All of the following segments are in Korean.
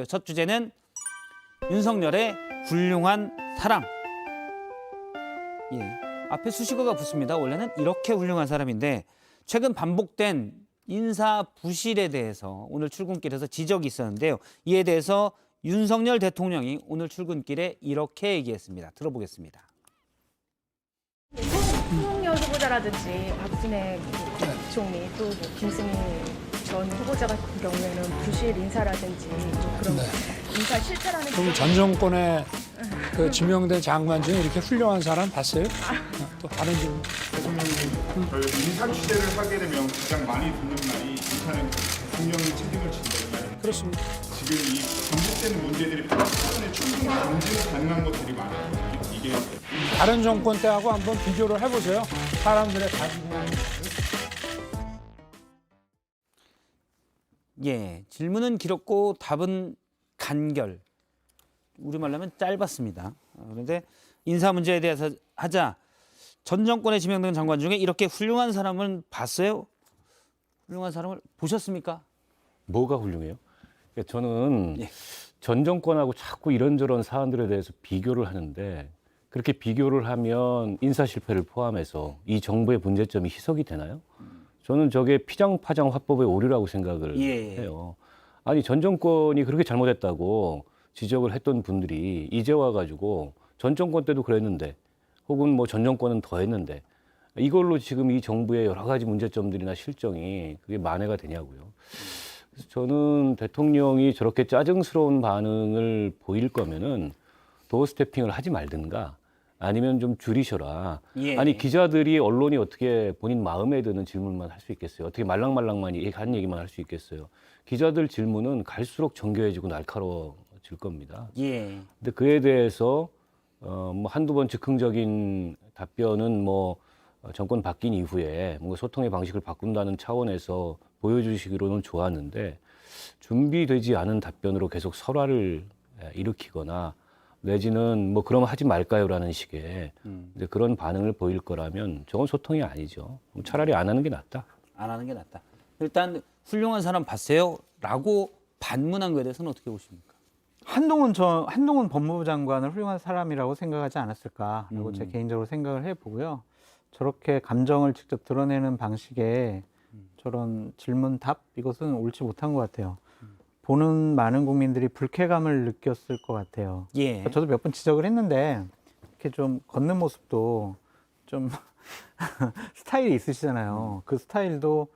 첫 주제는 윤석열의 훌륭한 사람. 예, 앞에 수식어가 붙습니다. 원래는 이렇게 훌륭한 사람인데 최근 반복된 인사 부실에 대해서 오늘 출근길에서 지적이 있었는데요. 이에 대해서 윤석열 대통령이 오늘 출근길에 이렇게 얘기했습니다. 들어보겠습니다. 윤석열 후보자라든지 박진애 부총리 또 뭐 김승희 전 후보자 같은 경우에는 부실 인사라든지 뭐 그런 인사 실패라는 그럼 전 정권에 그 지명된 장관 중에 이렇게 훌륭한 사람 봤어요? 또 다른 질문. 인사 취재를 하게 되면 가장 많이 듣는 말이 인사는 대통령이 책임을 진다는 말입니다. 그렇습니다. 지금 이 반복되는 문제들이 최근에 충분히 검증 가능한 것들이 많아요. 이게 다른 정권 때하고 한번 비교를 해보세요. 사람들의 가지고 있는 예, 질문은 길었고 답은 간결. 우리말로 하면 짧았습니다. 그런데 인사 문제에 대해서 하자. 전 정권에 지명된 장관 중에 이렇게 훌륭한 사람을 봤어요? 훌륭한 사람을 보셨습니까? 뭐가 훌륭해요? 그러니까 저는 예. 전 정권하고 자꾸 이런저런 사안들에 대해서 비교를 하는데 그렇게 비교를 하면 인사 실패를 포함해서 이 정부의 문제점이 희석이 되나요? 저는 저게 피장파장 화법의 오류라고 생각을 해요. 아니 전 정권이 그렇게 잘못했다고 지적을 했던 분들이 이제 와가지고 전 정권 때도 그랬는데 혹은 뭐 전 정권은 더 했는데 이걸로 지금 이 정부의 여러 가지 문제점들이나 실정이 그게 만회가 되냐고요. 그래서 저는 대통령이 저렇게 짜증스러운 반응을 보일 거면은 도어 스태핑을 하지 말든가 아니면 좀 줄이셔라. 예. 아니 기자들이 언론이 어떻게 본인 마음에 드는 질문만 할 수 있겠어요? 어떻게 말랑말랑만 한 얘기만 할 수 있겠어요? 기자들 질문은 갈수록 정교해지고 날카로워질 겁니다. 예. 근데 그에 대해서 뭐 한두 번 즉흥적인 답변은 뭐 정권 바뀐 이후에 뭔가 소통의 방식을 바꾼다는 차원에서 보여주시기로는 좋았는데 준비되지 않은 답변으로 계속 설화를 일으키거나 내지는 뭐 그럼 하지 말까요라는 식의 이제 그런 반응을 보일 거라면 저건 소통이 아니죠. 차라리 안 하는 게 낫다. 안 하는 게 낫다. 일단 훌륭한 사람 봤어요? 라고 반문한 거에 대해서는 어떻게 보십니까? 한동훈 법무부 장관을 훌륭한 사람이라고 생각하지 않았을까라고 제 개인적으로 생각을 해보고요. 저렇게 감정을 직접 드러내는 방식의 저런 질문 답 이것은 옳지 못한 것 같아요. 보는 많은 국민들이 불쾌감을 느꼈을 것 같아요. 예. 저도 몇 번 지적을 했는데 이렇게 좀 걷는 모습도 좀 스타일이 있으시잖아요. 그 스타일도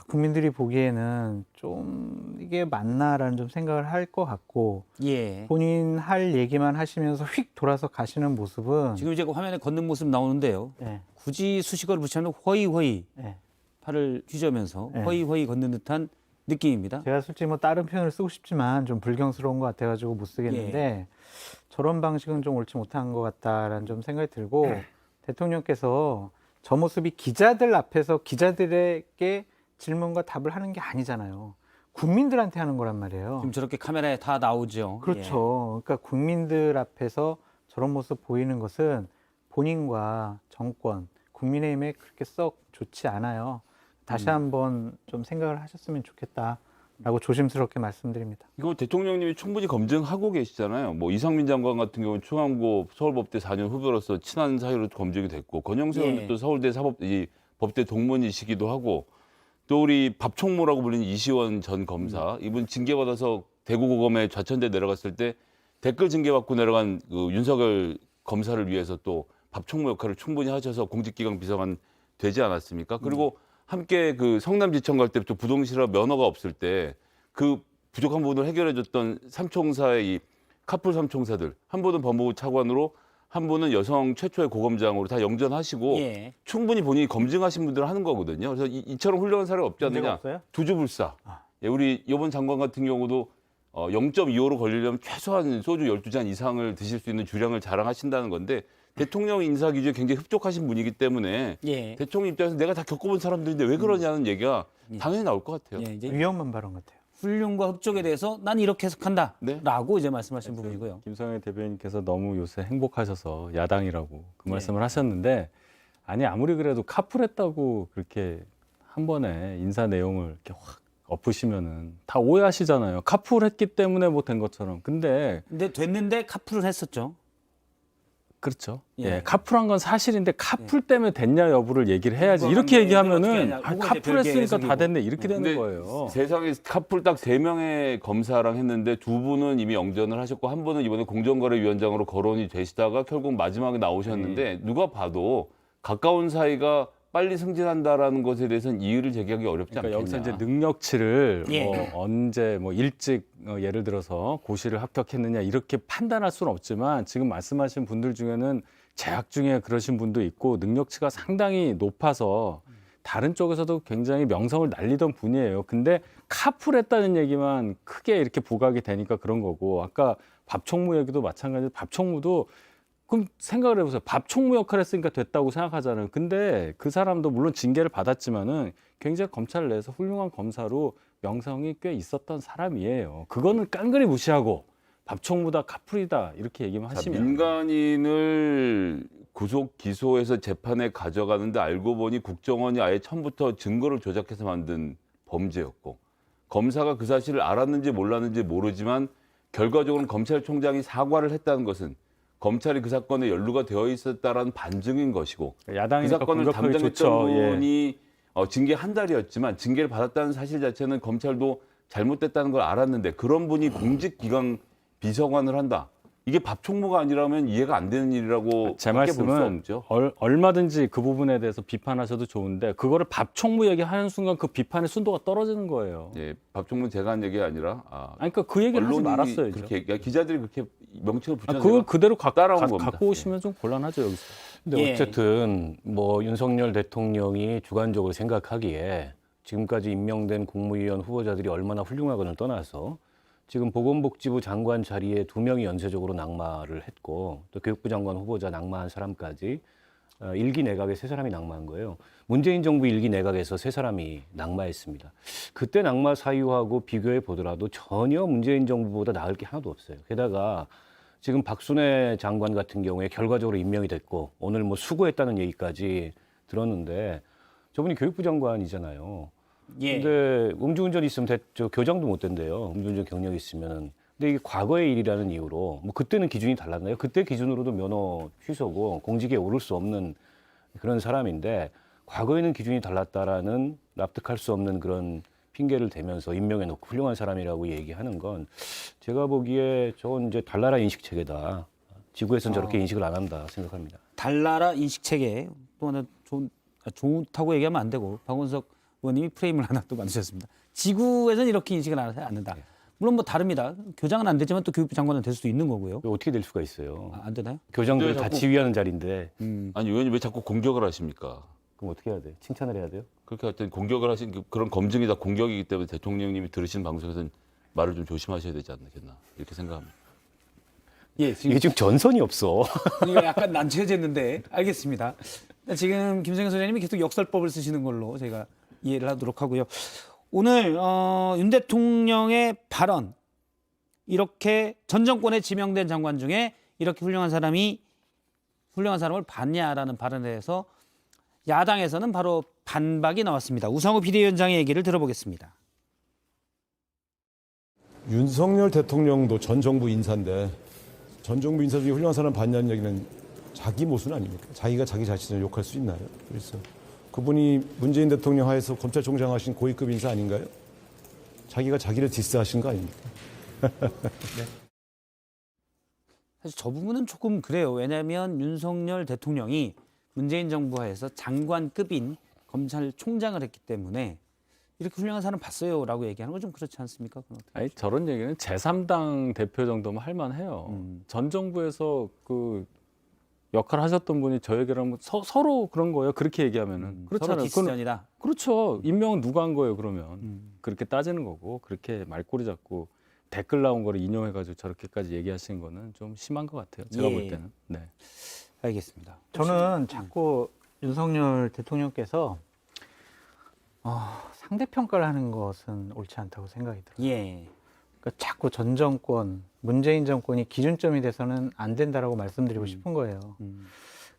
국민들이 보기에는 좀 이게 맞나라는 좀 생각을 할 것 같고 예. 본인 할 얘기만 하시면서 휙 돌아서 가시는 모습은 지금 이제 화면에 걷는 모습 나오는데요. 네, 굳이 수식어를 붙이면 허이허이 네. 팔을 휘저으면서 네. 허이허이 걷는 듯한 느낌입니다. 제가 솔직히 뭐 다른 표현을 쓰고 싶지만 좀 불경스러운 것 같아가지고 못 쓰겠는데 저런 방식은 좀 옳지 못한 것 같다라는 좀 생각이 들고 대통령께서 저 모습이 기자들 앞에서 기자들에게 질문과 답을 하는 게 아니잖아요. 국민들한테 하는 거란 말이에요. 지금 저렇게 카메라에 다 나오죠. 그렇죠. 그러니까 국민들 앞에서 저런 모습 보이는 것은 본인과 정권, 국민의힘에 그렇게 썩 좋지 않아요. 다시 한번 좀 생각을 하셨으면 좋겠다라고 조심스럽게 말씀드립니다. 이거 대통령님이 충분히 검증하고 계시잖아요. 뭐 이상민 장관 같은 경우는 충암고 서울법대 4년 후배로서 친한 사이로 검증이 됐고 권영세 의원도 예. 또 서울대 법대 동문이시기도 하고 또 우리 밥총무라고 불리는 이시원 전 검사 이분 징계받아서 대구고검에 좌천대 내려갔을 때 댓글 징계받고 내려간 그 윤석열 검사를 위해서 또 밥총무 역할을 충분히 하셔서 공직기강 비서관 되지 않았습니까? 그리고 함께 그 성남지청 갈 때부터 부동실업 면허가 없을 때 그 부족한 부분을 해결해줬던 삼총사의 이 카풀 삼총사들 한 분은 법무부 차관으로 한 분은 여성 최초의 고검장으로 다 영전하시고 예. 충분히 본인이 검증하신 분들은 하는 거거든요. 그래서 이처럼 훌륭한 사람이 없지 문제가 않느냐. 없어요? 두주불사. 예, 우리 이번 장관 같은 경우도 0.25로 걸리려면 최소한 소주 12잔 이상을 드실 수 있는 주량을 자랑하신다는 건데 대통령 인사 기준에 굉장히 흡족하신 분이기 때문에 예. 대통령 입장에서 내가 다 겪어본 사람들인데 왜 그러냐는 얘기가 당연히 나올 것 같아요. 예, 이제 위험한 발언 같아요. 훌륭과 흡족에 대해서 난 이렇게 해석한다. 네. 라고 이제 말씀하신 부분이고요. 김성애 대변인께서 너무 요새 행복하셔서 야당이라고 그 말씀을 하셨는데 아니 아무리 그래도 카풀했다고 그렇게 한 번에 인사 내용을 이렇게 확 엎으시면은 다 오해하시잖아요. 카풀했기 때문에 뭐 된 것처럼. 근데 됐는데 카풀을 했었죠. 그렇죠. 예. 예, 카풀한 건 사실인데 카풀 때문에 됐냐 여부를 얘기를 해야지. 그거 이렇게 어떻게 얘기하면은 하냐. 아, 그건 이제 카풀했으니까 별개의 다 해석이고. 됐네 이렇게 되는 근데 거예요. 세상에 카풀 딱 3명의 검사랑 했는데 2분은 이미 영전을 하셨고 한 분은 이번에 공정거래위원장으로 거론이 되시다가 결국 마지막에 나오셨는데 누가 봐도 가까운 사이가 빨리 승진한다라는 것에 대해서는 이의를 제기하기 어렵지 그러니까 않겠냐. 여기서 이제 능력치를 예. 뭐 언제 뭐 일찍 예를 들어서 고시를 합격했느냐 이렇게 판단할 수는 없지만 지금 말씀하신 분들 중에는 재학 중에 그러신 분도 있고 능력치가 상당히 높아서 다른 쪽에서도 굉장히 명성을 날리던 분이에요. 근데 카풀했다는 얘기만 크게 이렇게 부각이 되니까 그런 거고 아까 밥총무 얘기도 마찬가지로 밥총무도 그럼 생각을 해보세요. 밥총무 역할을 했으니까 됐다고 생각하잖아요. 근데 그 사람도 물론 징계를 받았지만은 굉장히 검찰 내에서 훌륭한 검사로 명성이 꽤 있었던 사람이에요. 그거는 깡그리 무시하고 밥총무다 카풀이다 이렇게 얘기만 자, 하시면 민간인을 구속 기소해서 재판에 가져가는데 알고 보니 국정원이 아예 처음부터 증거를 조작해서 만든 범죄였고 검사가 그 사실을 알았는지 몰랐는지 모르지만 결과적으로는 검찰총장이 사과를 했다는 것은 검찰이 그 사건에 연루가 되어 있었다라는 반증인 것이고 그 야당이니까 사건을 공격하기 담당했던 좋죠. 예. 분이 징계 한 달이었지만 징계를 받았다는 사실 자체는 검찰도 잘못됐다는 걸 알았는데 그런 분이 공직기강 비서관을 한다. 이게 밥총무가 아니라면 이해가 안 되는 일이라고 제 밖에 볼수 말씀은 없죠. 얼마든지 그 부분에 대해서 비판하셔도 좋은데 그거를 밥총무 얘기하는 순간 그 비판의 순도가 떨어지는 거예요. 예, 밥총무 제가 한 얘기가 아니라 아니, 그러니까 그 얘기를 하지 언론이 말았어야죠. 그렇게 기자들이 그렇게 명칭을 붙여서 그걸 그대로 따라온 겁니다. 갖고 오시면 좀 곤란하죠 여기서. 근데 예. 어쨌든 뭐 윤석열 대통령이 주관적으로 생각하기에 지금까지 임명된 국무위원 후보자들이 얼마나 훌륭하건을 떠나서 지금 보건복지부 장관 자리에 2명이 연쇄적으로 낙마를 했고 또 교육부 장관 후보자 낙마한 사람까지 일기 내각에 3사람이 낙마한 거예요. 문재인 정부 일기 내각에서 3사람이 낙마했습니다. 그때 낙마 사유하고 비교해 보더라도 전혀 문재인 정부보다 나을 게 하나도 없어요. 게다가 지금 박순애 장관 같은 경우에 결과적으로 임명이 됐고 오늘 뭐 수고했다는 얘기까지 들었는데 저분이 교육부 장관이잖아요. 예. 근데 음주운전 있으면 교장도 못 된대요. 음주운전 경력이 있으면은. 근데 이게 과거의 일이라는 이유로 뭐 그때는 기준이 달랐나요? 그때 기준으로도 면허 취소고 공직에 오를 수 없는 그런 사람인데 과거에는 기준이 달랐다라는 납득할 수 없는 그런 핑계를 대면서 임명해 놓고 훌륭한 사람이라고 얘기하는 건 제가 보기에 저건 이제 달나라 인식 체계다. 지구에서는 저렇게 인식을 안 한다 생각합니다. 달나라 인식 체계 또 하나 좋다고 얘기하면 안 되고 박원석 의원님이 프레임을 하나 또 만드셨습니다. 지구에서는 이렇게 인식을 안 않는다. 물론 뭐 다릅니다. 교장은 안 되지만 또 교육부 장관은 될 수도 있는 거고요. 어떻게 될 수가 있어요? 안 되나요? 교장들 근데 다 자꾸- 지휘하는 자리인데 아니 의원님 왜 자꾸 공격을 하십니까? 그럼 어떻게 해야 돼요? 칭찬을 해야 돼요? 그렇게 할 때 공격을 하신 그런 검증이 다 공격이기 때문에 대통령님이 들으시는 방송에서는 말을 좀 조심하셔야 되지 않겠나 이렇게 생각합니다. 예, 이게 지금 전선이 없어. 이거 약간 난처해졌는데 알겠습니다. 지금 김성현 소장님이 계속 역설법을 쓰시는 걸로 제가 이해를 하도록 하고요. 오늘 윤 대통령의 발언 이렇게 전 정권에 지명된 장관 중에 이렇게 훌륭한 사람을 봤냐라는 발언에 대해서 야당에서는 바로 반박이 나왔습니다. 우상호 비대위원장의 얘기를 들어보겠습니다. 윤석열 대통령도 전 정부 인사인데 전 정부 인사 중에 훌륭한 사람 봤냐는 얘기는 자기 모순 아닙니까? 자기가 자기 자신을 욕할 수 있나요? 그래서 그분이 문재인 대통령 하에서 검찰총장 하신 고위급 인사 아닌가요? 자기가 자기를 디스하신 거 아닙니까? 사실 저 부분은 조금 그래요. 왜냐하면 윤석열 대통령이 문재인 정부 하에서 장관급인 검찰총장을 했기 때문에 이렇게 훌륭한 사람 봤어요라고 얘기하는 건 좀 그렇지 않습니까? 그건 어떻게 아니 저런 얘기는 제3당 대표 정도면 할 만해요. 전 정부에서 그 역할 하셨던 분이 저 얘기를 하면 서로 그런 거예요. 그렇게 얘기하면은 서로 그렇잖아요. 디스전이다. 그렇죠. 임명은 누가 한 거예요, 그러면. 그렇게 따지는 거고 그렇게 말꼬리 잡고 댓글 나온 거를 인용해가지고 저렇게까지 얘기하시는 거는 좀 심한 것 같아요. 제가 예. 볼 때는. 네. 알겠습니다. 저는 자꾸 윤석열 대통령께서 상대평가를 하는 것은 옳지 않다고 생각이 들어요. 예. 그러니까 자꾸 전 정권, 문재인 정권이 기준점이 돼서는 안 된다라고 말씀드리고 싶은 거예요.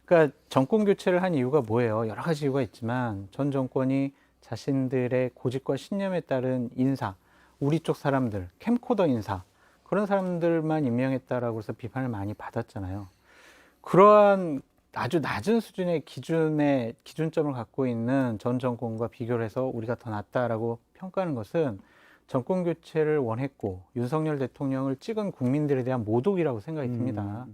그러니까 정권 교체를 한 이유가 뭐예요? 여러 가지 이유가 있지만 전 정권이 자신들의 고집과 신념에 따른 인사, 우리 쪽 사람들, 캠코더 인사 그런 사람들만 임명했다라고 해서 비판을 많이 받았잖아요. 그러한 아주 낮은 수준의 기준점을 갖고 있는 전 정권과 비교를 해서 우리가 더 낫다라고 평가하는 것은 정권 교체를 원했고 윤석열 대통령을 찍은 국민들에 대한 모독이라고 생각이 듭니다.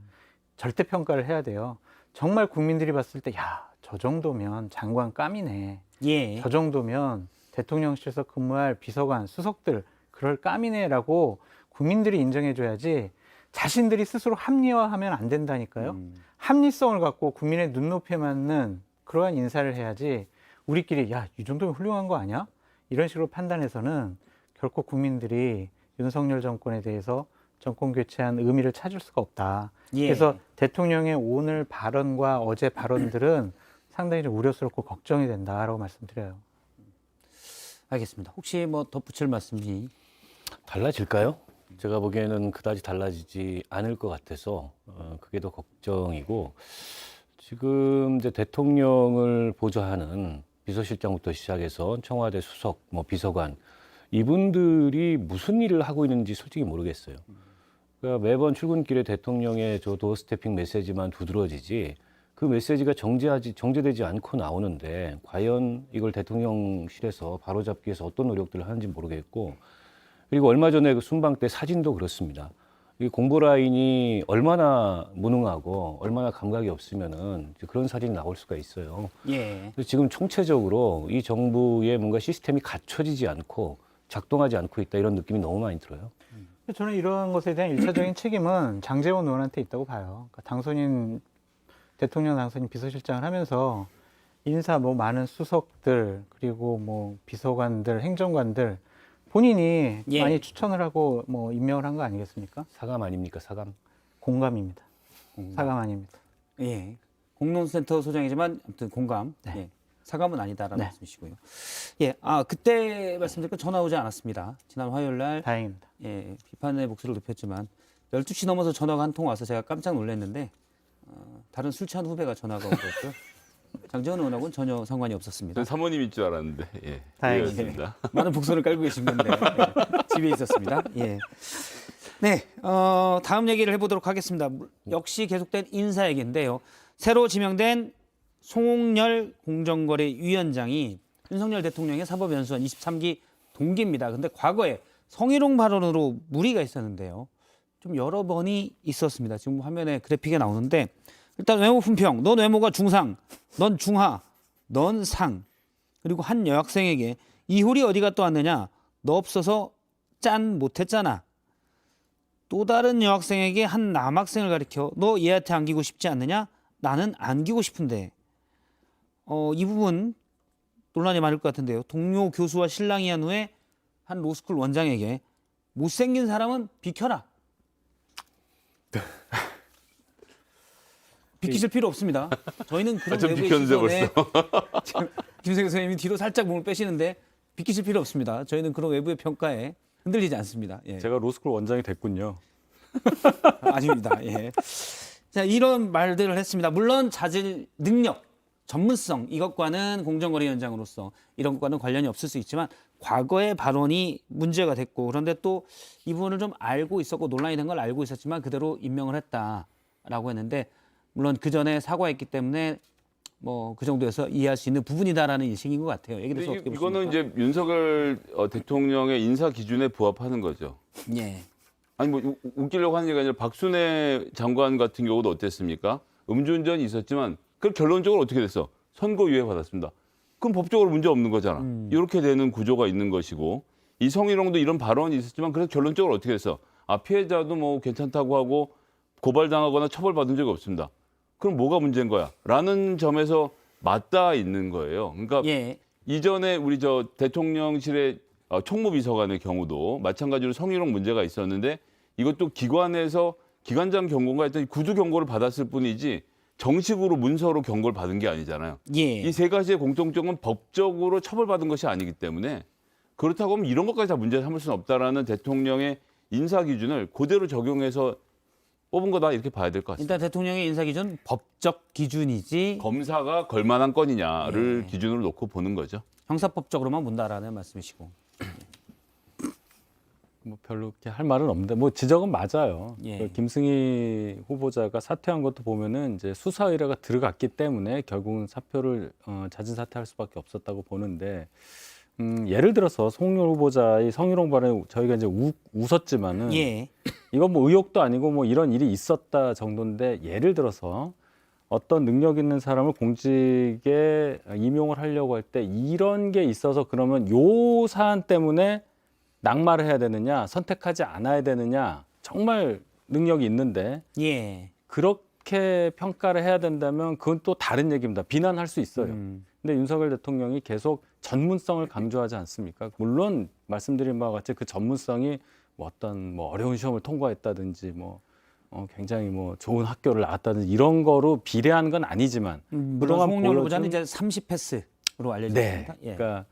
절대 평가를 해야 돼요. 정말 국민들이 봤을 때, 야, 저 정도면 장관 깜이네. 예. 저 정도면 대통령실에서 근무할 비서관, 수석들 그럴 깜이네라고 국민들이 인정해줘야지 자신들이 스스로 합리화하면 안 된다니까요. 합리성을 갖고 국민의 눈높이에 맞는 그러한 인사를 해야지 우리끼리 야, 이 정도면 훌륭한 거 아니야? 이런 식으로 판단해서는 결코 국민들이 윤석열 정권에 대해서 정권 교체한 의미를 찾을 수가 없다. 예. 그래서 대통령의 오늘 발언과 어제 발언들은 상당히 좀 우려스럽고 걱정이 된다라고 말씀드려요. 알겠습니다. 혹시 뭐 덧붙일 말씀이 달라질까요? 제가 보기에는 그다지 달라지지 않을 것 같아서 그게 더 걱정이고, 지금 이제 대통령을 보좌하는 비서실장부터 시작해서 청와대 수석, 뭐 비서관, 이분들이 무슨 일을 하고 있는지 솔직히 모르겠어요. 그러니까 매번 출근길에 대통령의 저 도어 스태핑 메시지만 두드러지지 그 메시지가 정제되지 않고 나오는데, 과연 이걸 대통령실에서 바로잡기 위해서 어떤 노력들을 하는지 모르겠고, 그리고 얼마 전에 그 순방 때 사진도 그렇습니다. 이 공보 라인이 얼마나 무능하고 얼마나 감각이 없으면은 그런 사진이 나올 수가 있어요. 예. 그래서 지금 총체적으로 이 정부의 뭔가 시스템이 갖춰지지 않고 작동하지 않고 있다, 이런 느낌이 너무 많이 들어요. 저는 이러한 것에 대한 일차적인 책임은 장제원 의원한테 있다고 봐요. 그러니까 대통령 당선인 비서실장을 하면서 인사 뭐 많은 수석들 그리고 뭐 비서관들, 행정관들 본인이 예. 많이 추천을 하고 뭐 임명을 한 거 아니겠습니까? 사감 아닙니까, 사감? 공감입니다. 사감 아닙니다. 예. 공론센터 소장이지만 아무튼 공감. 네. 예. 사감은 아니다라는 네. 말씀이시고요. 예. 그때 말씀드린 전화 오지 않았습니다. 지난 화요일 날 다행입니다. 예, 비판의 목소리를 높였지만 12시 넘어서 전화가 한 통 와서 제가 깜짝 놀랐는데 다른 술 취한 후배가 전화가 온 거였고요. 장제원 의원하고는 전혀 상관이 없었습니다. 전 사모님인 줄 알았는데 예. 다행이네요. 그렇습니다. 많은 복선을 깔고 계신 건데 집에 있었습니다. 예. 네, 다음 얘기를 해보도록 하겠습니다. 역시 계속된 인사 얘기인데요. 새로 지명된 송홍열 공정거래위원장이 윤석열 대통령의 사법연수원 23기 동기입니다. 근데 과거에 성희롱 발언으로 물의가 있었는데요. 좀 여러 번이 있었습니다. 지금 화면에 그래픽에 나오는데, 일단 외모 품평, 넌 외모가 중상, 넌 중하, 넌 상. 그리고 한 여학생에게 이효리 어디 갔다 왔느냐, 너 없어서 짠 못했잖아. 또 다른 여학생에게 한 남학생을 가리켜 너 얘한테 안기고 싶지 않느냐, 나는 안기고 싶은데. 이 부분 논란이 많을 것 같은데요. 동료 교수와 신랑이 한 후에 한 로스쿨 원장에게 못생긴 사람은 비켜라. 비키실 필요 없습니다. 저희는 그런 좀 외부의 비켰는데 시선에 지금 김세경 선생님이 뒤로 살짝 몸을 빼시는데 비키실 필요 없습니다. 저희는 그런 외부의 평가에 흔들리지 않습니다. 예. 제가 로스쿨 원장이 됐군요. 아닙니다. 예. 자, 이런 말들을 했습니다. 물론 자질, 능력, 전문성 이것과는 공정거래위원장으로서 이런 것과는 관련이 없을 수 있지만 과거의 발언이 문제가 됐고, 그런데 또 이 부분을 좀 알고 있었고 논란이 된 걸 알고 있었지만 그대로 임명을 했다라고 했는데, 물론 그 전에 사과했기 때문에 뭐 그 정도에서 이해할 수 있는 부분이다라는 인식인 것 같아요. 얘기 들어서 어떻게 보십니까? 이거는 이제 윤석열 대통령의 인사 기준에 부합하는 거죠. 예. 아니 뭐 웃기려고 하는 얘기가 아니라 박순애 장관 같은 경우도 어땠습니까? 음주운전이 있었지만 그 결론적으로 어떻게 됐어? 선고유예 받았습니다. 그럼 법적으로 문제 없는 거잖아. 이렇게 되는 구조가 있는 것이고, 이성희롱도 이런 발언이 있었지만 그래서 결론적으로 어떻게 됐어? 피해자도 뭐 괜찮다고 하고 고발당하거나 처벌받은 적이 없습니다. 그럼 뭐가 문제인 거야? 라는 점에서 맞닿아 있는 거예요. 그러니까 예. 이전에 우리 저 대통령실의 총무비서관의 경우도 마찬가지로 성희롱 문제가 있었는데, 이것도 기관에서 기관장 경고가 했더니 구두 경고를 받았을 뿐이지 정식으로 문서로 경고를 받은 게 아니잖아요. 예. 이 세 가지의 공통점은 법적으로 처벌받은 것이 아니기 때문에, 그렇다고 하면 이런 것까지 다 문제 삼을 수는 없다라는 대통령의 인사 기준을 그대로 적용해서 뽑은 거다, 이렇게 봐야 될 것 같습니다. 일단 대통령의 인사 기준 법적 기준이지. 검사가 걸만한 건이냐를 기준으로 놓고 보는 거죠. 형사법적으로만 문다라는 말씀이시고. 뭐 별로 그렇게 할 말은 없는데 뭐 지적은 맞아요. 예. 그 김승희 후보자가 사퇴한 것도 보면은 이제 수사 의뢰가 들어갔기 때문에 결국은 사표를 자진 사퇴할 수밖에 없었다고 보는데 예를 들어서 송영길 후보자의 성희롱 발언에 저희가 이제 웃었지만은 예. 이건 뭐 의혹도 아니고 뭐 이런 일이 있었다 정도인데 예를 들어서 어떤 능력 있는 사람을 공직에 임용을 하려고 할 때 이런 게 있어서 그러면 요 사안 때문에 낙마를 해야 되느냐, 선택하지 않아야 되느냐, 정말 능력이 있는데 예. 그렇게 평가를 해야 된다면 그건 또 다른 얘기입니다. 비난할 수 있어요. 근데 윤석열 대통령이 계속 전문성을 강조하지 않습니까? 물론 말씀드린 바와 같이 그 전문성이 뭐 어떤 뭐 어려운 시험을 통과했다든지 뭐 굉장히 뭐 좋은 학교를 나왔다든지 이런 거로 비례하는 건 아니지만 그동안 송영길 보여준- 후보자는 이제 30패스로 알려져 네. 있습니다. 예. 그러니까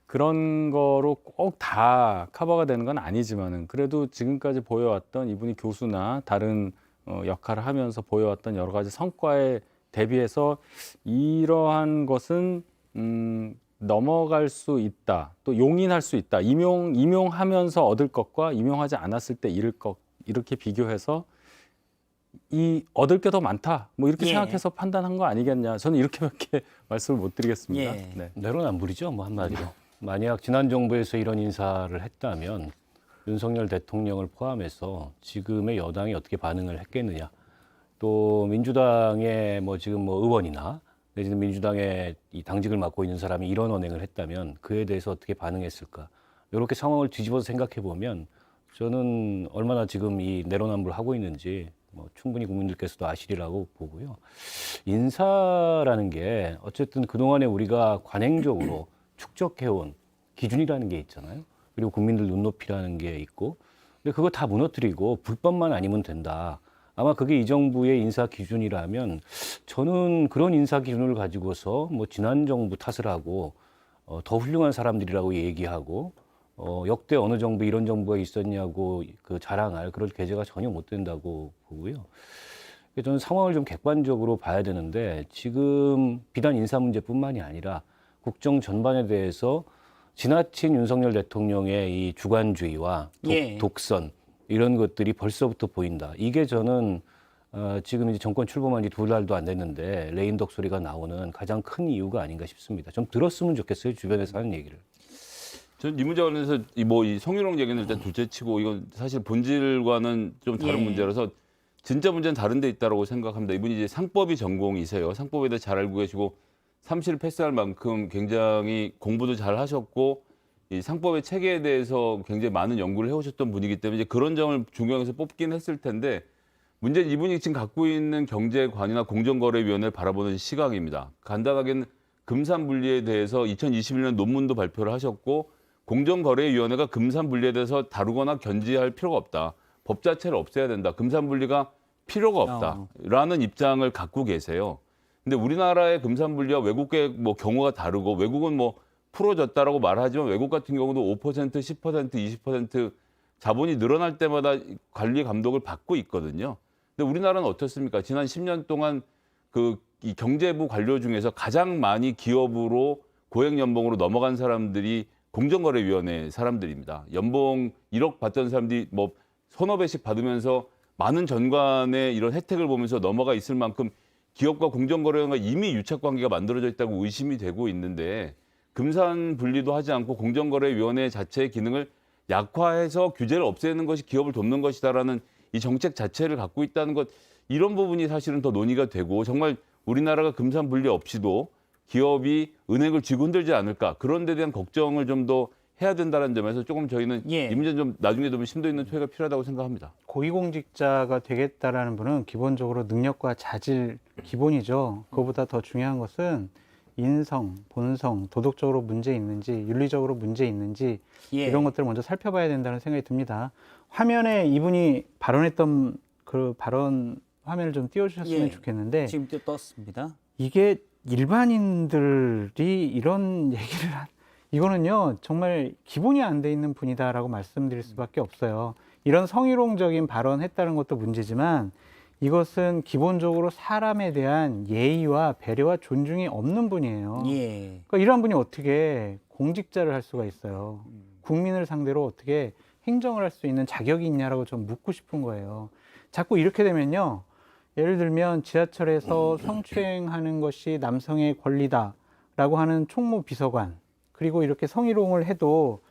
그런 거로 꼭 다 커버가 되는 건 아니지만은 그래도 지금까지 보여왔던 이분이 교수나 다른 역할을 하면서 보여왔던 여러 가지 성과에 대비해서 이러한 것은 넘어갈 수 있다. 또 용인할 수 있다. 임용하면서 얻을 것과 임용하지 않았을 때 잃을 것 이렇게 비교해서 이 얻을 게 더 많다. 뭐 이렇게 예. 생각해서 판단한 거 아니겠냐. 저는 이렇게밖에 말씀을 못 드리겠습니다. 예. 네. 내로남불이죠, 뭐 한마디로. 만약 지난 정부에서 이런 인사를 했다면 윤석열 대통령을 포함해서 지금의 여당이 어떻게 반응을 했겠느냐. 또 민주당의 뭐 지금 뭐 의원이나 내지는 민주당의 이 당직을 맡고 있는 사람이 이런 언행을 했다면 그에 대해서 어떻게 반응했을까. 이렇게 상황을 뒤집어서 생각해 보면 저는 얼마나 지금 이 내로남불 하고 있는지 뭐 충분히 국민들께서도 아시리라고 보고요. 인사라는 게 어쨌든 그동안에 우리가 관행적으로 축적해온 기준이라는 게 있잖아요. 그리고 국민들 눈높이라는 게 있고. 근데 그거 다 무너뜨리고 불법만 아니면 된다. 아마 그게 이 정부의 인사 기준이라면 저는 그런 인사 기준을 가지고서 뭐 지난 정부 탓을 하고 더 훌륭한 사람들이라고 얘기하고 역대 어느 정부 이런 정부가 있었냐고 그 자랑할 그런 계제가 전혀 못 된다고 보고요. 저는 상황을 좀 객관적으로 봐야 되는데 지금 비단 인사 문제뿐만이 아니라 국정 전반에 대해서 지나친 윤석열 대통령의 이 주관주의와 예. 독선 이런 것들이 벌써부터 보인다. 이게 저는 지금 이제 정권 출범한 지 2달도 안 됐는데 레인덕 소리가 나오는 가장 큰 이유가 아닌가 싶습니다. 좀 들었으면 좋겠어요. 주변에서 하는 얘기를. 전 이 문제 관련해서 이 성희롱 얘기는 일단 둘째치고 이건 사실 본질과는 좀 다른 예. 문제라서 진짜 문제는 다른 데 있다고 생각합니다. 이분이 이제 상법이 전공이세요. 상법에 대해 잘 알고 계시고 삼실 패스할 만큼 굉장히 공부도 잘 하셨고 이 상법의 체계에 대해서 굉장히 많은 연구를 해오셨던 분이기 때문에 이제 그런 점을 중요해서 뽑긴 했을 텐데 문제는 이분이 지금 갖고 있는 경제관이나 공정거래위원회를 바라보는 시각입니다. 간단하게는 금산분리에 대해서 2021년 논문도 발표를 하셨고 공정거래위원회가 금산분리에 대해서 다루거나 견지할 필요가 없다. 법 자체를 없애야 된다. 금산분리가 필요가 없다라는 입장을 갖고 계세요. 근데 우리나라의 금산분리와 외국의 뭐 경우가 다르고 외국은 뭐 풀어졌다라고 말하지만 외국 같은 경우도 5%, 10%, 20% 자본이 늘어날 때마다 관리 감독을 받고 있거든요. 근데 우리나라는 어떻습니까? 지난 10년 동안 이 경제부 관료 중에서 가장 많이 기업으로 고액 연봉으로 넘어간 사람들이 공정거래위원회 사람들입니다. 연봉 1억 받던 사람들이 뭐 서너 배씩 받으면서 많은 전관의 이런 혜택을 보면서 넘어가 있을 만큼 기업과 공정거래위원회가 이미 유착관계가 만들어져 있다고 의심이 되고 있는데 금산분리도 하지 않고 공정거래위원회 자체의 기능을 약화해서 규제를 없애는 것이 기업을 돕는 것이다라는 이 정책 자체를 갖고 있다는 것 이런 부분이 사실은 더 논의가 되고 정말 우리나라가 금산분리 없이도 기업이 은행을 쥐고 흔들지 않을까 그런 데 대한 걱정을 좀 더 해야 된다는 점에서 조금 저희는 예. 이 문제는 좀 나중에 좀 심도 있는 토의가 필요하다고 생각합니다. 고위공직자가 되겠다라는 분은 기본적으로 능력과 자질 기본이죠. 그거보다 더 중요한 것은 인성, 본성, 도덕적으로 문제 있는지, 윤리적으로 문제 있는지 예. 이런 것들을 먼저 살펴봐야 된다는 생각이 듭니다. 화면에 이분이 발언했던 그 발언 화면을 좀 띄워주셨으면 예. 좋겠는데 지금 떴습니다. 이게 일반인들이 이런 얘기를 이거는요 정말 기본이 안 돼 있는 분이다라고 말씀드릴 수밖에 없어요. 이런 성희롱적인 발언했다는 것도 문제지만 이것은 기본적으로 사람에 대한 예의와 배려와 존중이 없는 분이에요. 예. 그러니까 이러한 분이 어떻게 공직자를 할 수가 있어요. 국민을 상대로 어떻게 행정을 할 수 있는 자격이 있냐라고 좀 묻고 싶은 거예요. 자꾸 이렇게 되면요. 예를 들면 지하철에서 성추행하는 것이 남성의 권리다라고 하는 총무 비서관, 그리고 이렇게 성희롱을 해도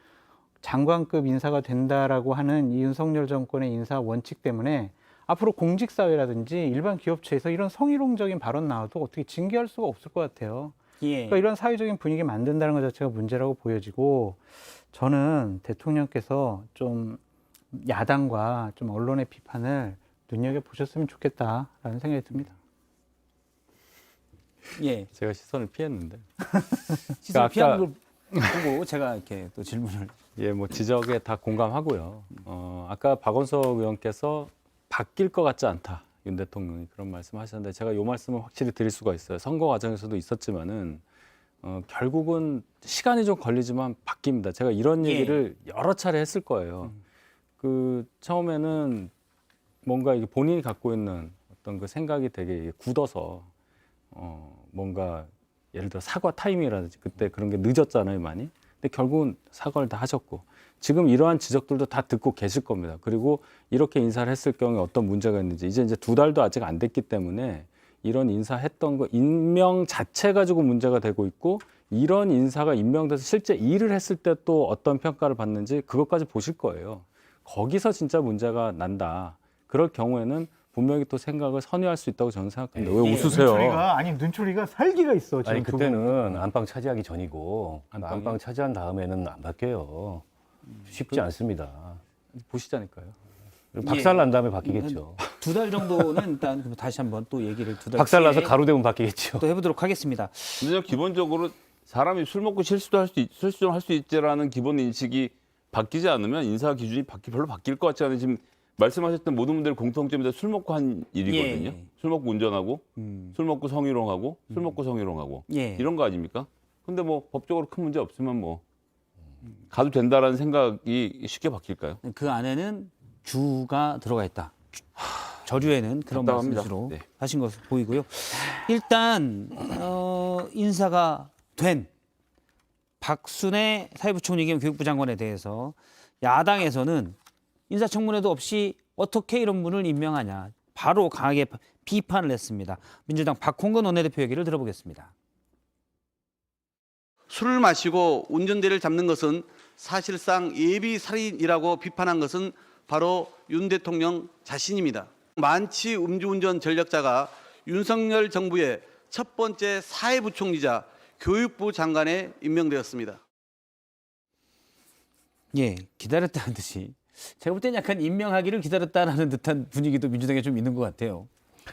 장관급 인사가 된다라고 하는 이 윤석열 정권의 인사 원칙 때문에 앞으로 공직사회라든지 일반 기업체에서 이런 성희롱적인 발언 나와도 어떻게 징계할 수가 없을 것 같아요. 예. 그러니까 이런 사회적인 분위기 만든다는 것 자체가 문제라고 보여지고, 저는 대통령께서 좀 야당과 좀 언론의 비판을 눈여겨보셨으면 좋겠다라는 생각이 듭니다. 예. 제가 시선을 피했는데. 시선 아까- 피하는 걸 보고 제가 이렇게 또 질문을. 예, 뭐 지적에 다 공감하고요. 아까 박원석 의원께서 바뀔 것 같지 않다. 윤 대통령이 그런 말씀하셨는데 제가 이 말씀을 확실히 드릴 수가 있어요. 선거 과정에서도 있었지만은 결국은 시간이 좀 걸리지만 바뀝니다. 제가 이런 예. 얘기를 여러 차례 했을 거예요. 그 처음에는 뭔가 이게 본인이 갖고 있는 어떤 그 생각이 되게 굳어서 뭔가 예를 들어 사과 타임이라든지 그때 그런 게 늦었잖아요, 많이. 근데 결국은 사과를 다 하셨고 지금 이러한 지적들도 다 듣고 계실 겁니다. 그리고 이렇게 인사를 했을 경우에 어떤 문제가 있는지 이제 2달도 아직 안 됐기 때문에 이런 인사했던 거 임명 자체 가지고 문제가 되고 있고 이런 인사가 임명돼서 실제 일을 했을 때 또 어떤 평가를 받는지 그것까지 보실 거예요. 거기서 진짜 문제가 난다. 그럴 경우에는 분명히 또 생각을 선회할 수 있다고 저는 생각합니다. 왜 웃으세요? 눈초리가 살기가 있어. 아니 그때는 안방 차지하기 전이고 안방 차지한 다음에는 안 바뀌어요. 쉽지 않습니다. 보시자니까요. 박살 난 다음에 바뀌겠죠. 2달 정도는 일단 그럼 다시 한번 또 얘기를 2달 박살 나서 뒤에 가루되면 바뀌겠죠. 또 해보도록 하겠습니다. 근데 기본적으로 사람이 술 먹고 실수도 할 수 실수 할 수 있지라는 기본 인식이 바뀌지 않으면 인사 기준이 별로 바뀔 것 같지 않아요. 지금 말씀하셨던 모든 분들의 공통점이 다 술 먹고 한 일이거든요. 예. 술 먹고 운전하고, 술 먹고 성희롱하고, 술 먹고 성희롱하고 예. 이런 거 아닙니까? 근데 뭐 법적으로 큰 문제 없으면 뭐 가도 된다라는 생각이 쉽게 바뀔까요? 그 안에는 주가 들어가 있다. 저류에는 그런 답답합니다. 말씀으로 네. 하신 것으로 보이고요. 일단 인사가 된 박순애 사회부총리 겸 교육부 장관에 대해서 야당에서는 인사청문회도 없이 어떻게 이런 분을 임명하냐 바로 강하게 비판을 했습니다. 민주당 박홍근 원내대표 얘기를 들어보겠습니다. 술을 마시고 운전대를 잡는 것은 사실상 예비 살인이라고 비판한 것은 바로 윤 대통령 자신입니다. 만취 음주운전 전력자가 윤석열 정부의 첫 번째 사회부총리자 교육부 장관에 임명되었습니다. 예, 기다렸다는 듯이 제가 볼 때는 약간 임명하기를 기다렸다라는 듯한 분위기도 민주당에 좀 있는 것 같아요.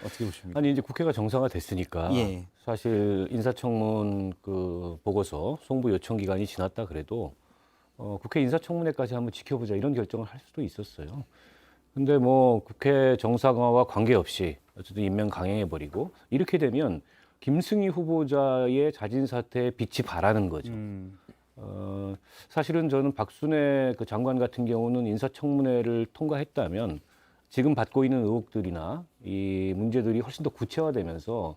어떻게 보십니까? 아니 이제 국회가 정상화됐으니까 예. 사실 인사청문 그 보고서 송부 요청 기간이 지났다 그래도 국회 인사청문회까지 한번 지켜보자 이런 결정을 할 수도 있었어요. 근데 뭐 국회 정상화와 관계없이 어쨌든 임명 강행해버리고 이렇게 되면 김승희 후보자의 자진 사퇴에 빛이 바라는 거죠. 사실은 저는 박순애 그 장관 같은 경우는 인사청문회를 통과했다면 지금 받고 있는 의혹들이나 이 문제들이 훨씬 더 구체화되면서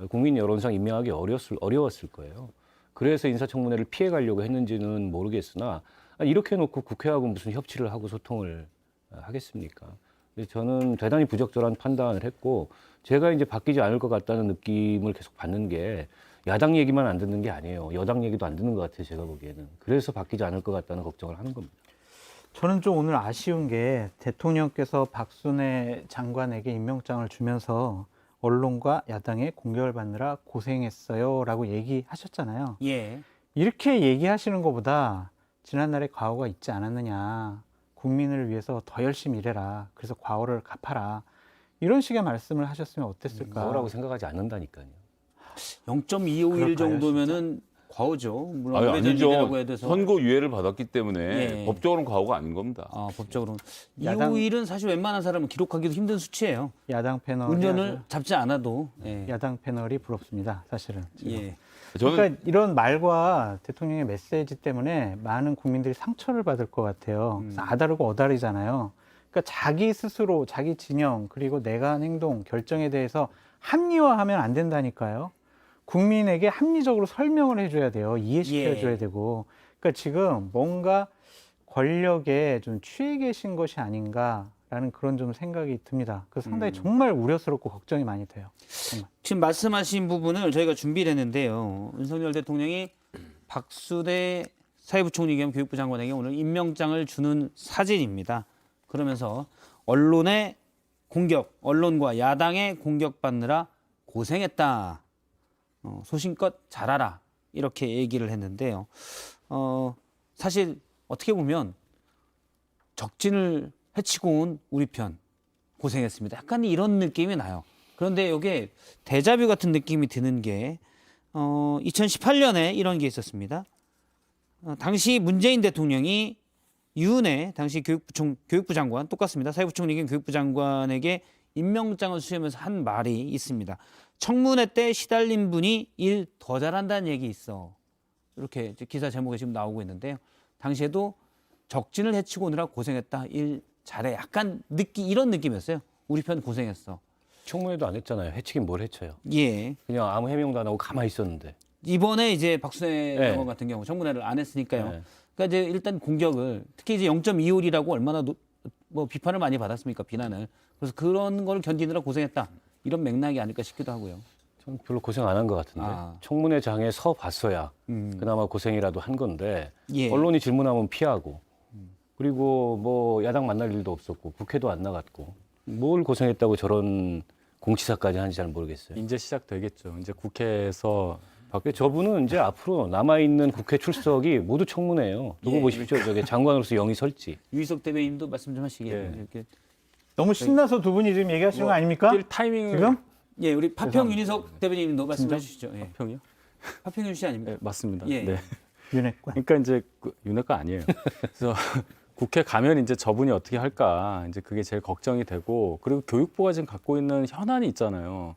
국민 여론상 임명하기 어려웠을 거예요. 그래서 인사청문회를 피해 가려고 했는지는 모르겠으나 이렇게 해놓고 국회하고 무슨 협치를 하고 소통을 하겠습니까? 근데 저는 대단히 부적절한 판단을 했고 제가 이제 바뀌지 않을 것 같다는 느낌을 계속 받는 게 야당 얘기만 안 듣는 게 아니에요. 여당 얘기도 안 듣는 것 같아요. 제가 보기에는. 그래서 바뀌지 않을 것 같다는 걱정을 하는 겁니다. 저는 좀 오늘 아쉬운 게 대통령께서 박순애 장관에게 임명장을 주면서 언론과 야당의 공격을 받느라 고생했어요 라고 얘기하셨잖아요. 예. 이렇게 얘기하시는 것보다 지난날에 과오가 있지 않았느냐, 국민을 위해서 더 열심히 일해라, 그래서 과오를 갚아라, 이런 식의 말씀을 하셨으면 어땠을까. 뭐라고 생각하지 않는다니까요. 0.251 그럴까요, 정도면은 과오죠. 물론 아니, 오래전 아니죠. 일이라고 해서 선거 유예를 받았기 때문에 예. 법적으로는 과오가 아닌 겁니다. 법적으로는 야당- 251은 사실 웬만한 사람은 기록하기도 힘든 수치예요. 야당 패널이 운전을 아주- 잡지 않아도. 예. 야당 패널이 부럽습니다, 사실은. 지금. 예. 저는 그러니까 이런 말과 대통령의 메시지 때문에 많은 국민들이 상처를 받을 것 같아요. 그래서 아다르고 어다르잖아요. 그러니까 자기 스스로 자기 진영 그리고 내가 한 행동 결정에 대해서 합리화하면 안 된다니까요. 국민에게 합리적으로 설명을 해줘야 돼요. 이해시켜줘야 되고. 그러니까 지금 뭔가 권력에 좀 취해 계신 것이 아닌가라는 그런 좀 생각이 듭니다. 그래서 상당히 정말 우려스럽고 걱정이 많이 돼요. 정말. 지금 말씀하신 부분을 저희가 준비를 했는데요. 윤석열 대통령이 박수대 사회부총리 겸 교육부 장관에게 오늘 임명장을 주는 사진입니다. 그러면서 언론의 공격, 언론과 야당의 공격받느라 고생했다. 소신껏 잘하라. 이렇게 얘기를 했는데요. 사실 어떻게 보면 적진을 해치고 온 우리 편 고생했습니다. 약간 이런 느낌이 나요. 그런데 이게 데자뷰 같은 느낌이 드는 게 2018년에 이런 게 있었습니다. 당시 문재인 대통령이 유은혜 당시 교육부 장관 똑같습니다. 사회부총리 겸 교육부 장관에게 임명장을 수여하면서 한 말이 있습니다. 청문회 때 시달린 분이 일 더 잘한다는 얘기 있어. 이렇게 기사 제목에 지금 나오고 있는데요. 당시에도 적진을 해치고 오느라 고생했다. 일 잘해. 약간 이런 느낌이었어요. 우리 편 고생했어. 청문회도 안 했잖아요. 해치긴 뭘 해쳐요. 예. 그냥 아무 해명도 안 하고 가만히 있었는데. 이번에 이제 박수혜 네. 장관 같은 경우 청문회를 안 했으니까요. 네. 그러니까 이제 일단 공격을 특히 이제 0.25이라고 얼마나 뭐 비판을 많이 받았습니까? 비난을. 그래서 그런 걸 견디느라 고생했다. 이런 맥락이 아닐까 싶기도 하고요. 전 별로 고생 안 한 것 같은데. 아. 청문회 장에 서 봤어야 그나마 고생이라도 한 건데 예. 언론이 질문하면 피하고 그리고 뭐 야당 만날 일도 없었고 국회도 안 나갔고 뭘 고생했다고 저런 공치사까지 하는지 잘 모르겠어요. 이제 시작되겠죠. 이제 국회에서 근데 저분은 이제 앞으로 남아있는 국회 출석이 모두 청문회예요. 두고 예. 보십시오. 저게 장관으로서 영이 설지. 유희석 대변인도 말씀 좀 하시게. 예. 이렇게. 너무 신나서 두 분이 지금 얘기하시는 거 아닙니까? 뛸 타이밍을 지금? 예, 우리 파평 윤희석 대변인도 말씀해 주시죠. 예. 평이요? 파평윤 씨 아닙니까? 네, 맞습니다. 예. 네. 윤핵관. 그러니까 이제 윤회가 아니에요. 그래서 국회 가면 이제 저분이 어떻게 할까 이제 그게 제일 걱정이 되고 그리고 교육부가 지금 갖고 있는 현안이 있잖아요.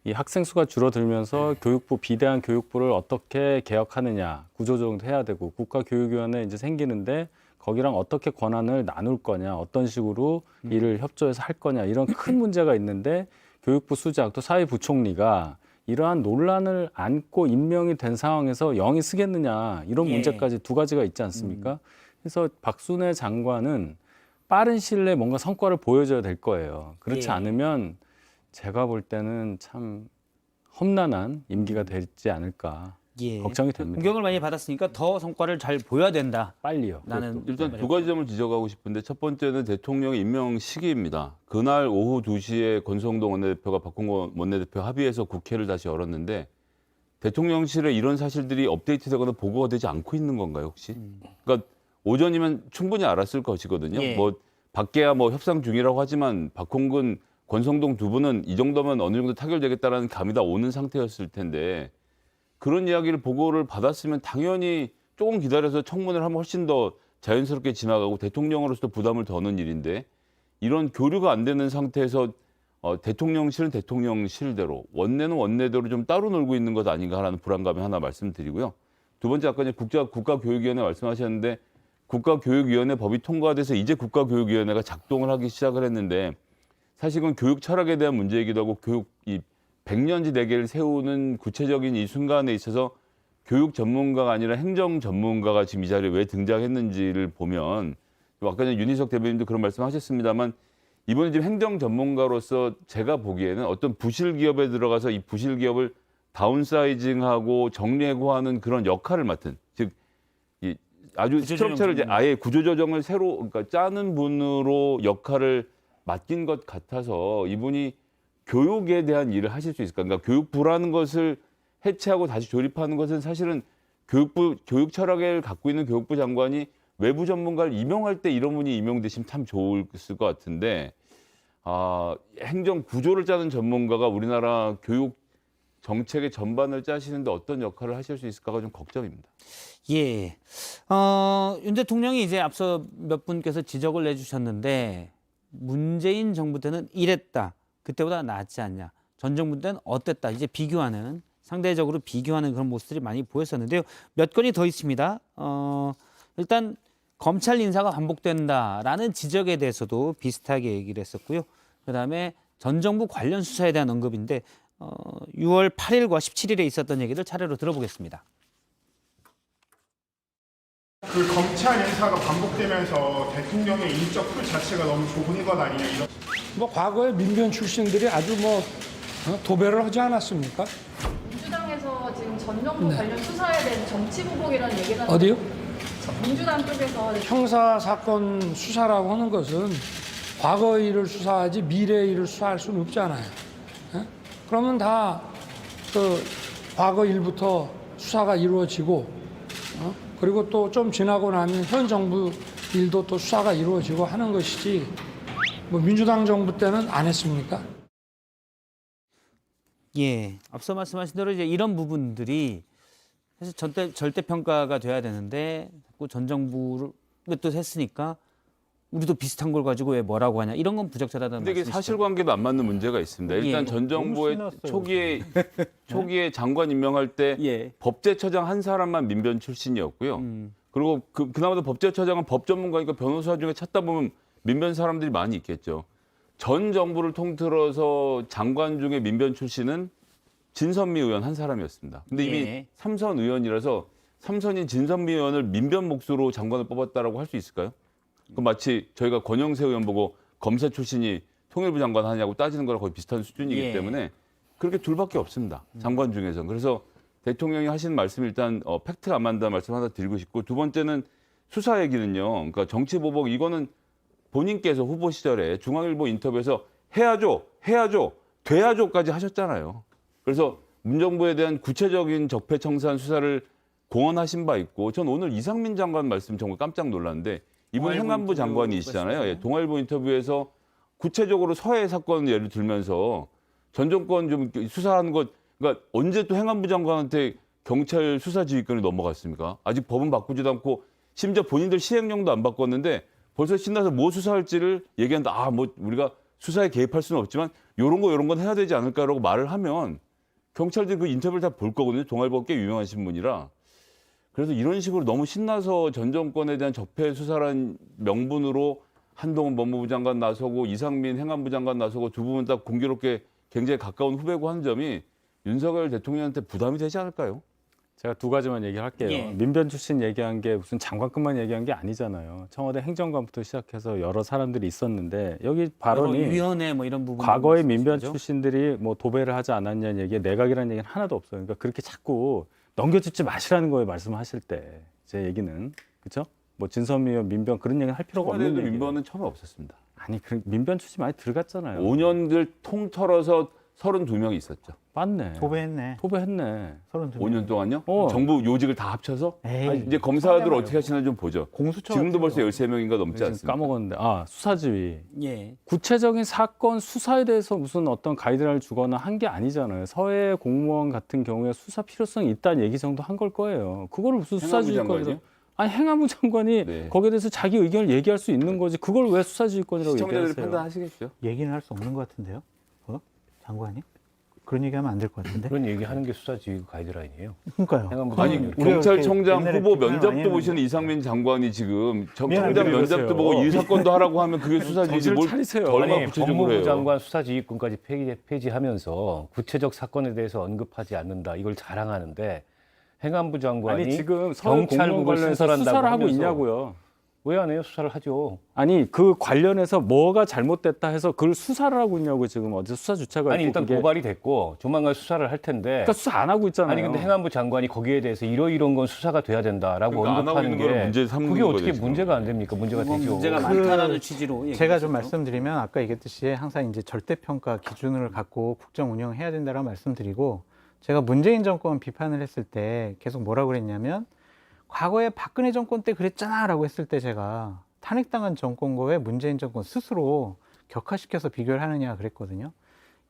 이 학생 수가 줄어들면서 교육부 비대한 교육부를 어떻게 개혁하느냐 구조조정도 해야 되고 국가교육위원회 이제 생기는데 거기랑 어떻게 권한을 나눌 거냐 어떤 식으로 이를 협조해서 할 거냐 이런 큰 문제가 있는데 교육부 수장 또 사회부총리가 이러한 논란을 안고 임명이 된 상황에서 영이 쓰겠느냐 이런 예. 문제까지 두 가지가 있지 않습니까? 그래서 박순애 장관은 빠른 시일 내에 뭔가 성과를 보여줘야 될 거예요. 그렇지 예. 않으면 제가 볼 때는 참 험난한 임기가 되지 않을까 예. 걱정이 됩니다. 공격을 많이 받았으니까 더 성과를 잘 보여야 된다. 빨리요. 나는 일단 두 가지 점을 지적하고 싶은데 첫 번째는 대통령 임명 시기입니다. 그날 오후 2시에 권성동 원내대표가 박홍건 원내대표 합의해서 국회를 다시 열었는데 대통령실에 이런 사실들이 업데이트되거나 보고가 되지 않고 있는 건가요, 혹시? 그러니까 오전이면 충분히 알았을 것이거든요. 예. 뭐 밖에야 뭐 협상 중이라고 하지만 박홍근, 권성동 두 분은 이 정도면 어느 정도 타결되겠다라는 감이 다 오는 상태였을 텐데 그런 이야기를 보고를 받았으면 당연히 조금 기다려서 청문회를 하면 훨씬 더 자연스럽게 지나가고 대통령으로서도 부담을 더는 일인데 이런 교류가 안 되는 상태에서 대통령실은 대통령실대로 원내는 원내대로 좀 따로 놀고 있는 것 아닌가 하는 불안감이 하나 말씀드리고요. 두 번째 아까 이제 국가교육위원회 말씀하셨는데 국가교육위원회 법이 통과돼서 이제 국가교육위원회가 작동을 하기 시작을 했는데 사실은 교육 철학에 대한 문제이기도 하고 교육 이 100년지 대계를 세우는 구체적인 이 순간에 있어서 교육 전문가가 아니라 행정 전문가가 지금 이 자리에 왜 등장했는지를 보면 아까 전에 윤희석 대변인도 그런 말씀하셨습니다만 이번에 지금 행정 전문가로서 제가 보기에는 어떤 부실 기업에 들어가서 이 부실 기업을 다운사이징하고 정리해고하는 그런 역할을 맡은 즉 이 아주 스트럭처를 이제 아예 구조조정을 새로 그러니까 짜는 분으로 역할을 맡긴 것 같아서 이분이 교육에 대한 일을 하실 수 있을까? 그러니까 교육부라는 것을 해체하고 다시 조립하는 것은 사실은 교육 철학을 갖고 있는 교육부 장관이 외부 전문가를 임용할 때 이런 분이 임용되시면 참 좋을 것 같은데 행정 구조를 짜는 전문가가 우리나라 교육 정책의 전반을 짜시는데 어떤 역할을 하실 수 있을까가 좀 걱정입니다. 예. 윤 대통령이 이제 앞서 몇 분께서 지적을 내주셨는데 문재인 정부 때는 이랬다. 그때보다 낫지 않냐. 전 정부 때는 어땠다. 이제 비교하는 상대적으로 비교하는 그런 모습들이 많이 보였었는데요. 몇 건이 더 있습니다. 일단 검찰 인사가 반복된다라는 지적에 대해서도 비슷하게 얘기를 했었고요. 그다음에 전 정부 관련 수사에 대한 언급인데 6월 8일과 17일에 있었던 얘기를 차례로 들어보겠습니다. 그 검찰 인사가 반복되면서 대통령의 인적 풀 자체가 너무 좁은 것 아니냐 이런. 뭐 과거에 민변 출신들이 아주 뭐 도배를 하지 않았습니까? 민주당에서 지금 전 정부 관련 수사에 대한 정치 보복이라는 얘기가 어디요? 민주당 쪽에서 형사 사건 수사라고 하는 것은 과거의 일을 수사하지 미래의 일을 수사할 수는 없잖아요. 예? 그러면 다 그 과거 일부터 수사가 이루어지고 그리고 또 좀 지나고 나면 현 정부 일도 또 수사가 이루어지고 하는 것이지 뭐 민주당 정부 때는 안 했습니까? 예, 앞서 말씀하신 대로 이제 이런 부분들이 사실 절대 평가가 돼야 되는데 자꾸 전 정부를 또 했으니까 우리도 비슷한 걸 가지고 왜 뭐라고 하냐 이런 건 부적절하다는 근데 이게 말씀이시죠? 사실관계도 안 맞는 문제가 있습니다. 일단 예. 전 정부의 너무 초기에 장관 임명할 때 예. 법제처장 한 사람만 민변 출신이었고요. 그리고 그나마도 법제처장은 법 전문가니까 변호사 중에 찾다 보면 민변 사람들이 많이 있겠죠. 전 정부를 통틀어서 장관 중에 민변 출신은 진선미 의원 한 사람이었습니다. 근데 이미 예. 3선 의원이라서 3선인 진선미 의원을 민변 몫으로 장관을 뽑았다라고 할 수 있을까요? 그 마치 저희가 권영세 의원 보고 검사 출신이 통일부 장관 하냐고 따지는 거랑 거의 비슷한 수준이기 예. 때문에 그렇게 둘밖에 없습니다. 장관 중에서는. 그래서 대통령이 하신 말씀 일단 팩트가 안 맞는다는 말씀 하나 드리고 싶고 두 번째는 수사 얘기는요. 그러니까 정치 보복 이거는 본인께서 후보 시절에 중앙일보 인터뷰에서 해야죠, 돼야죠까지 하셨잖아요. 그래서 문정부에 대한 구체적인 적폐청산 수사를 공언하신 바 있고 전 오늘 이상민 장관 말씀 정말 깜짝 놀랐는데 이분 동아일보 행안부 인터뷰 장관이시잖아요. 예, 동아일보 인터뷰에서 구체적으로 서해 사건 예를 들면서 전 정권 좀 수사하는 것 그러니까 언제 또 행안부 장관한테 경찰 수사지휘권이 넘어갔습니까? 아직 법은 바꾸지도 않고 심지어 본인들 시행령도 안 바꿨는데 벌써 신나서 뭐 수사할지를 얘기한다. 뭐 우리가 수사에 개입할 수는 없지만 요런 건 해야 되지 않을까라고 말을 하면 경찰들이 그 인터뷰를 다 볼 거거든요. 동아일보가 꽤 유명하신 분이라. 그래서 이런 식으로 너무 신나서 전 정권에 대한 적폐 수사라는 명분으로 한동훈 법무부 장관 나서고 이상민 행안부 장관 나서고 두 분은 다 공교롭게 굉장히 가까운 후배고 하는 점이 윤석열 대통령한테 부담이 되지 않을까요? 제가 두 가지만 얘기할게요. 예. 민변 출신 얘기한 게 무슨 장관급만 얘기한 게 아니잖아요. 청와대 행정관부터 시작해서 여러 사람들이 있었는데 여기 발언이 위원회 뭐 이런 부분 과거의 민변 출신들이 뭐 도배를 하지 않았냐는 얘기에 내각이라는 얘기는 하나도 없어요. 그러니까 그렇게 자꾸 넘겨주지 마시라는 거예요. 말씀하실 때 제 얘기는 그렇죠? 뭐 진선미 의원 민변 그런 얘기는 할 필요가 없는 청와대도 얘기예요. 민변은 처음에 없었습니다. 아니 그 민변 출신 많이 들어갔잖아요. 5년들 통틀어서 32명이 있었죠. 맞네. 도배했네. 도배했네. 32명. 5년 동안요? 어. 정부 요직을 다 합쳐서? 에이, 아니, 이제 검사들 어떻게 하시나 좀 보죠. 공수처 지금도 벌써 같은 13명인가 넘지 지금 않습니까? 까먹었는데 수사지휘. 예. 구체적인 사건 수사에 대해서 무슨 어떤 가이드라인을 주거나 한 게 아니잖아요. 서해 공무원 같은 경우에 수사 필요성이 있다는 얘기 정도 한 걸 거예요. 그거를 무슨 행안부 수사지휘권이라고? 장관이요? 아니 행안부 장관이 네. 거기에 대해서 자기 의견을 얘기할 수 있는 거지. 그걸 왜 수사지휘권이라고 시청자들이 얘기하세요? 판단하시겠죠. 얘기는 할 수 없는 것 같은데요. 장관이? 그런 얘기하면 안 될 것 같은데. 그런 얘기하는 게 수사지휘 가이드라인이에요. 그러니까요. 행안부 아니 장관이 경찰청장 옛날에 후보 비판을 많이 면접도 했는데. 보시는 이상민 장관이 지금 미안한데 청장 면접도 그러세요. 보고 이 사건도 하라고 하면 그게 수사지휘지 정신을 뭘 차리세요. 얼마나 아니, 구체적으로 법무부 해요. 장관 수사지휘권까지 폐지하면서 구체적 사건에 대해서 언급하지 않는다. 이걸 자랑하는데 행안부 장관이 아니 지금 서해 공무원 경찰국을 관련해서 신설한다고 수사를 하고 하면서 있냐고요. 왜 안 해요? 수사를 하죠. 아니 그 관련해서 뭐가 잘못됐다 해서 그걸 수사를 하고 있냐고 지금 어제 수사 주체가 아니 있고 일단 그게- 고발이 됐고 조만간 수사를 할 텐데 그러니까 수사 안 하고 있잖아요. 아니 근데 행안부 장관이 거기에 대해서 이런 건 수사가 돼야 된다라고 그러니까 안 하고 언급하는 있는 걸 게 문제 삼는 그게 어떻게 거죠, 지금. 문제가 안 됩니까? 문제가 그건 되죠. 문제가 많다라는 취지로 제가 좀 얘기했었죠. 말씀드리면 아까 얘기했듯이 항상 이제 절대평가 기준을 갖고 국정 운영해야 된다라고 말씀드리고 제가 문재인 정권 비판을 했을 때 계속 뭐라고 그랬냐면 과거에 박근혜 정권 때 그랬잖아라고 했을 때 제가 탄핵당한 정권과 왜 문재인 정권 스스로 격화시켜서 비교를 하느냐 그랬거든요.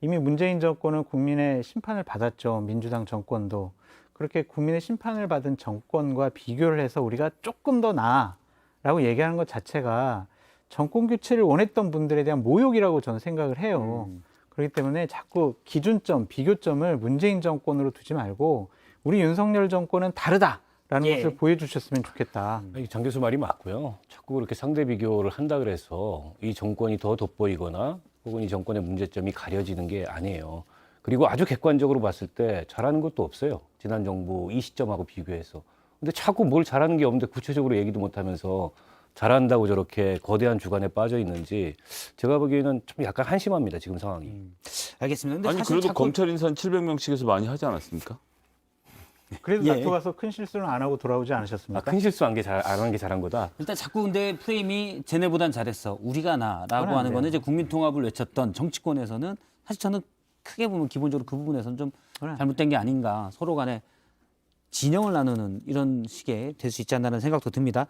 이미 문재인 정권은 국민의 심판을 받았죠. 민주당 정권도. 그렇게 국민의 심판을 받은 정권과 비교를 해서 우리가 조금 더 나아라고 얘기하는 것 자체가 정권 교체를 원했던 분들에 대한 모욕이라고 저는 생각을 해요. 그렇기 때문에 자꾸 기준점, 비교점을 문재인 정권으로 두지 말고 우리 윤석열 정권은 다르다 예. 것을 보여주셨으면 좋겠다. 장 교수 말이 맞고요. 자꾸 그렇게 상대 비교를 한다 그래서 이 정권이 더 돋보이거나 혹은 이 정권의 문제점이 가려지는 게 아니에요. 그리고 아주 객관적으로 봤을 때 잘하는 것도 없어요. 지난 정부 이 시점하고 비교해서. 근데 자꾸 뭘 잘하는 게 없는데 구체적으로 얘기도 못하면서 잘한다고 저렇게 거대한 주관에 빠져 있는지 제가 보기에는 좀 약간 한심합니다. 지금 상황이. 알겠습니다. 근데 아니 사실 그래도 자꾸 검찰 인사는 700명씩에서 많이 하지 않았습니까? 그래도 예. 낙토 가서 큰 실수는 안 하고 돌아오지 않으셨습니까? 큰 실수 안 한 게 잘한 거다. 일단 자꾸 근데 프레임이 쟤네보단 잘했어. 우리가 나라고 그건 안 하는 거는 돼요. 이제 국민 통합을 외쳤던 정치권에서는 사실 저는 크게 보면 기본적으로 그 부분에서는 좀 그건 안 잘못된 게 아닌가. 서로 간에 진영을 나누는 이런 식의 될 수 있지 않나는 생각도 듭니다.